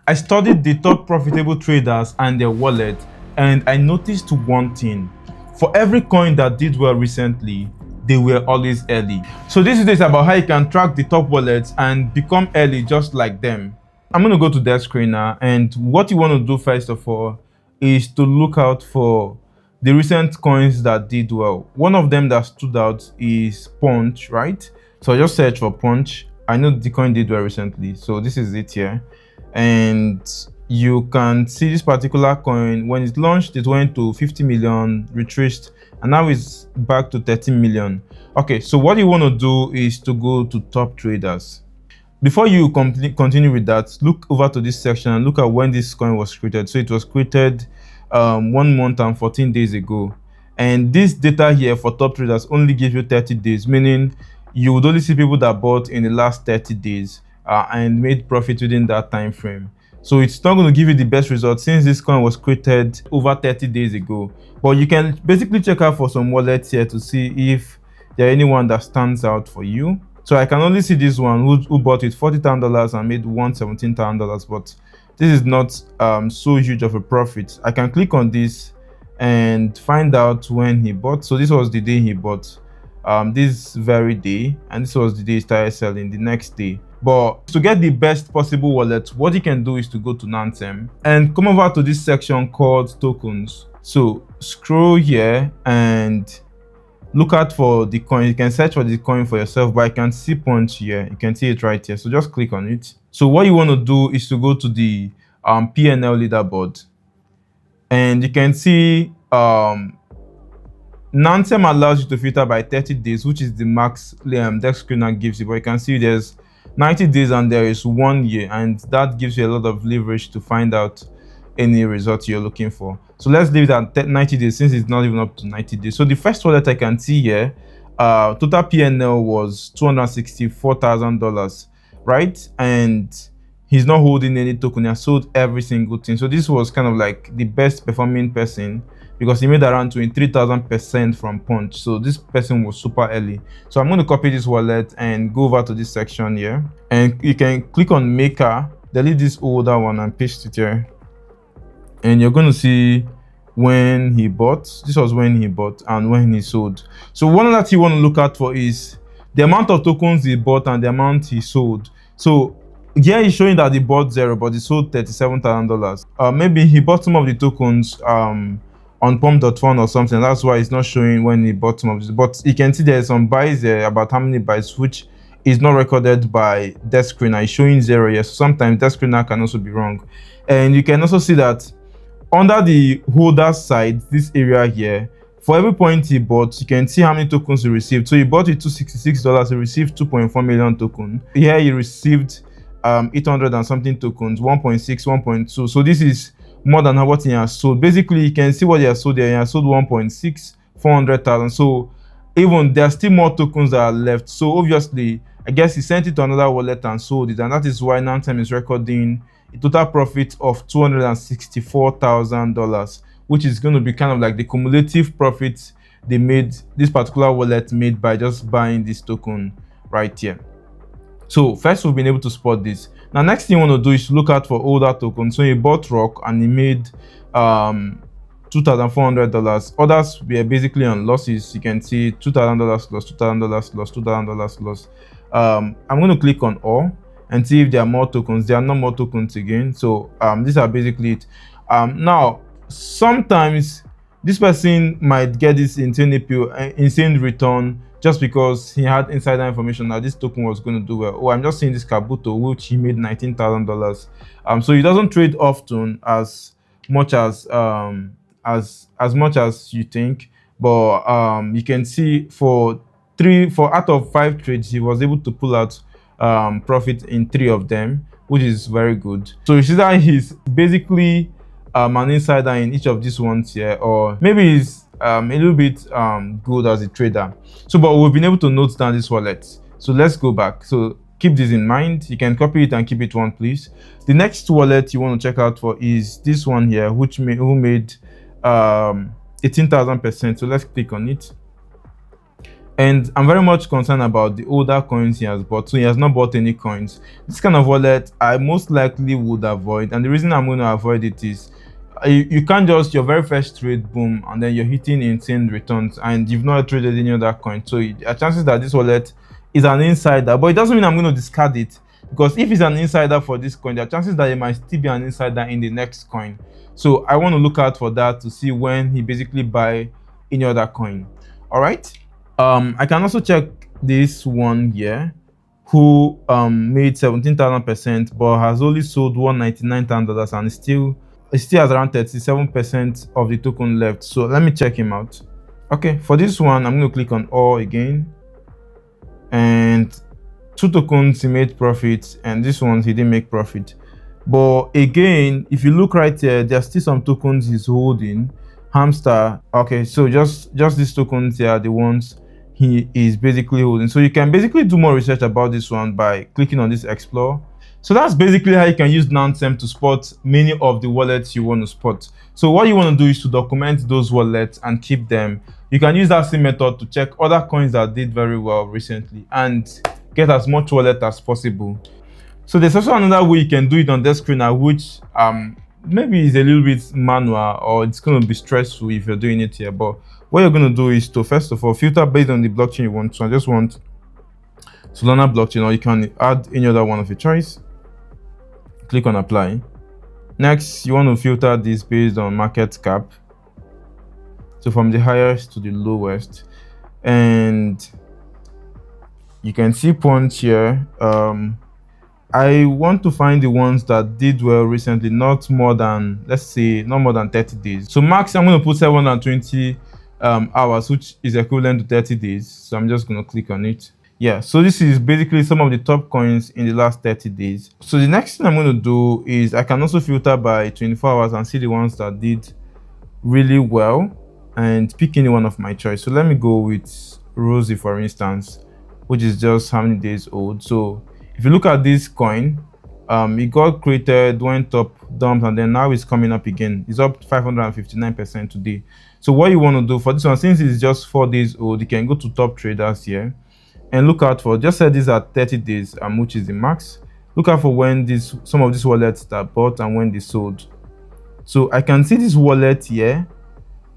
I studied the top profitable traders and their wallet, and I noticed one thing. For every coin that did well recently, they were always early. So this video is about how you can track the top wallets and become early just like them. I'm going to go to their screen now, and what you want to do first of all is to look out for the recent coins that did well. One of them that stood out is Punch, right? So I just search for Punch. I know the coin did well recently, so this is it here. And you can see this particular coin, when it launched, it went to 50 million, retraced, and now it's back to 13 million. Okay, so what you want to do is to go to top traders. Before you continue with that, look over to this section and look at when this coin was created. So it was created 1 month and 14 days ago, and this data here for top traders only gives you 30 days, meaning you would only see people that bought in the last 30 days and made profit within that time frame. So it's not going to give you the best result since this coin was created over 30 days ago. But you can basically check out for some wallets here to see if there are anyone that stands out for you. So I can only see this one who bought with $40,000 and made $117,000, but this is not so huge of a profit. I can click on this and find out when he bought. So this was the day he bought, this very day, and this was the day he started selling, the next day. But to get the best possible wallet, what you can do is to go to Nansen and come over to this section called tokens. So scroll here and look out for the coin. You can search for the coin for yourself, but I can see Punch here. You can see it right here. So just click on it. So what you want to do is to go to the P&L leaderboard, and you can see Nansen allows you to filter by 30 days, which is the max deck screener gives you. But you can see there's 90 days and there is 1 year, and that gives you a lot of leverage to find out any result you're looking for. So let's leave it at 90 days since it's not even up to 90 days. So the first wallet I can see here, total PNL was $264,000, right? And he's not holding any token. He has sold every single thing. So this was kind of like the best performing person because he made around 23,000% from Punch. So this person was super early. So I'm going to copy this wallet and go over to this section here, and you can click on Maker, delete this older one and paste it here. And you're going to see when he bought. This was when he bought and when he sold. So one other thing you want to look out for is the amount of tokens he bought and the amount he sold. So here he's showing that he bought 0, but he sold $37,000. Maybe he bought some of the tokens on pump.fun or something. That's why it's not showing when he bought some of this. But you can see there's some buys there about how many buys, which is not recorded by desk screener. It's showing 0 here. So sometimes desk screener can also be wrong. And you can also see that under the holder side, this area here, for every point he bought, you can see how many tokens he received. So he bought with $266, he received 2.4 million tokens. Here he received 800 and something tokens, 1.6, 1.2. So this is more than what he has sold. Basically, you can see what he has sold there. He has sold 1.6, 400,000. So even there are still more tokens that are left. So obviously, I guess he sent it to another wallet and sold it, and that is why Nansen is recording a total profit of $264,000, which is going to be kind of like the cumulative profit they made, this particular wallet made by just buying this token right here. So first, we've been able to spot this. Now, next thing you want to do is look out for older tokens. So he bought Rock and he made $2,400. Others were basically on losses. You can see $2,000 loss, $2,000 loss, $2,000 loss. I'm going to click on all and see if there are more tokens. There are no more tokens again. So these are basically it. Now, sometimes this person might get this insane return just because he had insider information that this token was going to do well. Oh, I'm just seeing this Kabuto, which he made $19,000. So he doesn't trade often as much as much as you think, but you can see for out of 5 trades, he was able to pull out profit in 3 of them, which is very good. So you see that he's basically an insider in each of these ones here, or maybe he's a little bit good as a trader. So but we've been able to note down this wallet. So let's go back. So keep this in mind. You can copy it and keep it one place. The next wallet you want to check out for is this one here, who made 18,000%. So let's click on it. And I'm very much concerned about the older coins he has bought. So he has not bought any coins. This kind of wallet I most likely would avoid. And the reason I'm going to avoid it is you can't just your very first trade, boom, and then you're hitting insane returns and you've not traded any other coin. So there are chances that this wallet is an insider, but it doesn't mean I'm going to discard it, because if it's an insider for this coin, there are chances that it might still be an insider in the next coin. So I want to look out for that to see when he basically buy any other coin. All right. I can also check this one here, who made 17,000%, but has only sold $199,000 and still has around 37% of the token left. So let me check him out. Okay, for this one, I'm going to click on all again, and 2 tokens he made profit, and this one he didn't make profit. But again, if you look right here, there's still some tokens he's holding. Hamster. Okay, so just these tokens here are the ones he is basically holding. So you can basically do more research about this one by clicking on this explore. So that's basically how you can use Nansen to spot many of the wallets you want to spot. So what you want to do is to document those wallets and keep them. You can use that same method to check other coins that did very well recently and get as much wallet as possible. So there's also another way you can do it on this screen, which maybe is a little bit manual, or it's going to be stressful if you're doing it here. But what you're going to do is to first of all filter based on the blockchain you want. So I just want Solana blockchain, or you can add any other one of your choice. Click on apply. Next, you want to filter this based on market cap, so from the highest to the lowest, and you can see points here. I want to find the ones that did well recently, not more than, let's say, not more than 30 days. So max, I'm going to put 720 hours, which is equivalent to 30 days. So I'm just going to click on it. Yeah, so this is basically some of the top coins in the last 30 days. So the next thing I'm going to do is I can also filter by 24 hours and see the ones that did really well and pick any one of my choice. So let me go with Rosie, for instance, which is just how many days old. So if you look at this coin, it got created, went up, dumped, and then now it's coming up again. It's up 559% today. So what you want to do for this one, since it's just 4 days old, you can go to top traders here and look out for, just set this at 30 days, which is the max. Look out for when some of these wallets that bought and when they sold. So I can see this wallet here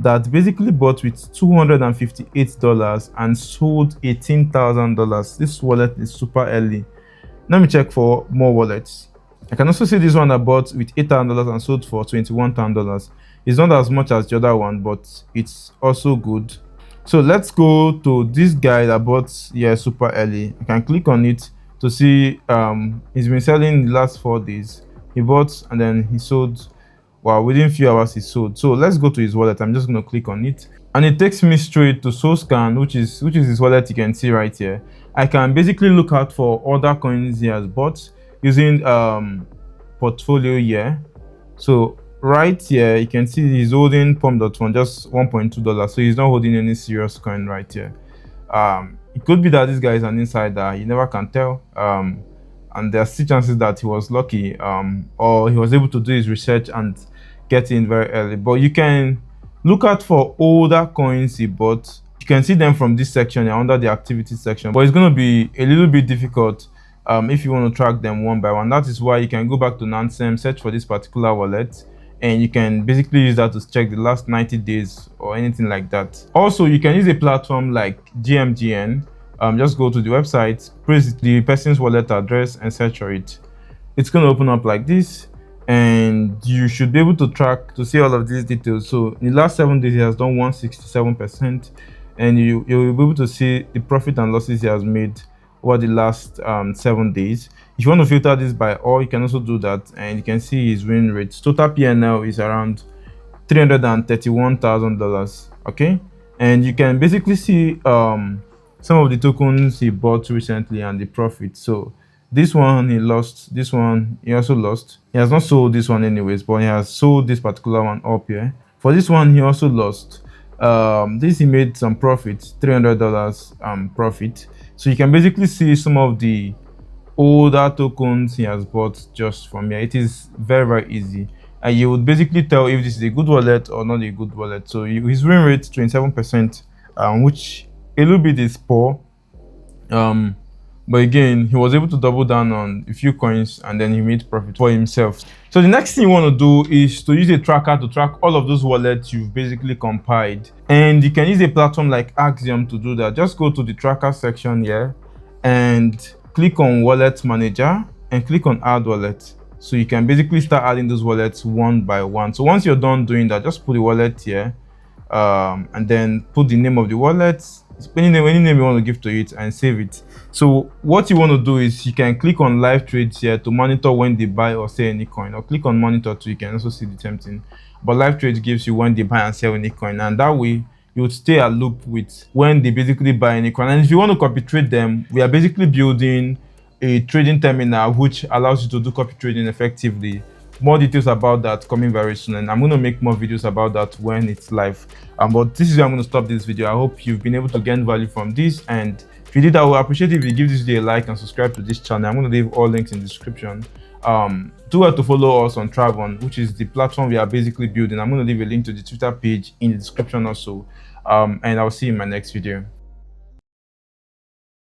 that basically bought with $258 and sold $18,000. This wallet is super early. Let me check for more wallets. I can also see this one that bought with $8,000 and sold for $21,000. It's not as much as the other one, but it's also good. So let's go to this guy that bought here super early. I can click on it to see he's been selling the last 4 days. He bought and then he sold. Wow, within a few hours he sold. So let's go to his wallet. I'm just going to click on it, and it takes me straight to SoulScan, which is his wallet. You can see right here. I can basically look out for other coins he has bought using portfolio here. So right here you can see he's holding pom.1, just $1.2. So he's not holding any serious coin right here. It could be that this guy is an insider, you never can tell. And there are still chances that he was lucky, or he was able to do his research and get in very early. But you can look out for older coins he bought. You can see them from this section under the activity section, but it's going to be a little bit difficult if you want to track them one by one. That is why you can go back to Nansen, search for this particular wallet, and you can basically use that to check the last 90 days or anything like that. Also, you can use a platform like GMGN. Just go to the website, press the person's wallet address and search for it. It's going to open up like this, and you should be able to track to see all of these details. So in the last 7 days he has done 167%, and you'll be able to see the profit and losses he has made over the last 7 days. If you want to filter this by all, you can also do that, and you can see his win rate. Total PNL is around $331,000. Okay, and you can basically see some of the tokens he bought recently and the profit. So this one he lost, this one he also lost. He has not sold this one anyways, but he has sold this particular one up here. For this one he also lost. This he made some profit, $300 profit. So you can basically see some of the older tokens he has bought just from here. It is very easy, and you would basically tell if this is a good wallet or not a good wallet. So his win rate 27%, which a little bit is poor. But again, he was able to double down on a few coins and then he made profit for himself. So the next thing you want to do is to use a tracker to track all of those wallets you've basically compiled. And you can use a platform like Axiom to do that. Just go to the tracker section here and click on Wallet Manager and click on Add Wallet. So you can basically start adding those wallets one by one. So once you're done doing that, just put the wallet here and then put the name of the wallet, any name you want to give to it, and save it. So what you want to do is you can click on live trades here to monitor when they buy or sell any coin, or click on monitor too. You can also see the same thing, but live trades gives you when they buy and sell any coin, and that way you would stay a loop with when they basically buy any coin. And if you want to copy trade them, we are basically building a trading terminal which allows you to do copy trading effectively. More details about that coming very soon, and I'm going to make more videos about that when it's live. But this is where I'm going to stop this video. I hope you've been able to gain value from this, and if you did, I would appreciate if you give this video a like and subscribe to this channel. I'm going to leave all links in the description. Do have to follow us on Travon, which is the platform we are basically building. I'm going to leave a link to the Twitter page in the description also. And I'll see you in my next video.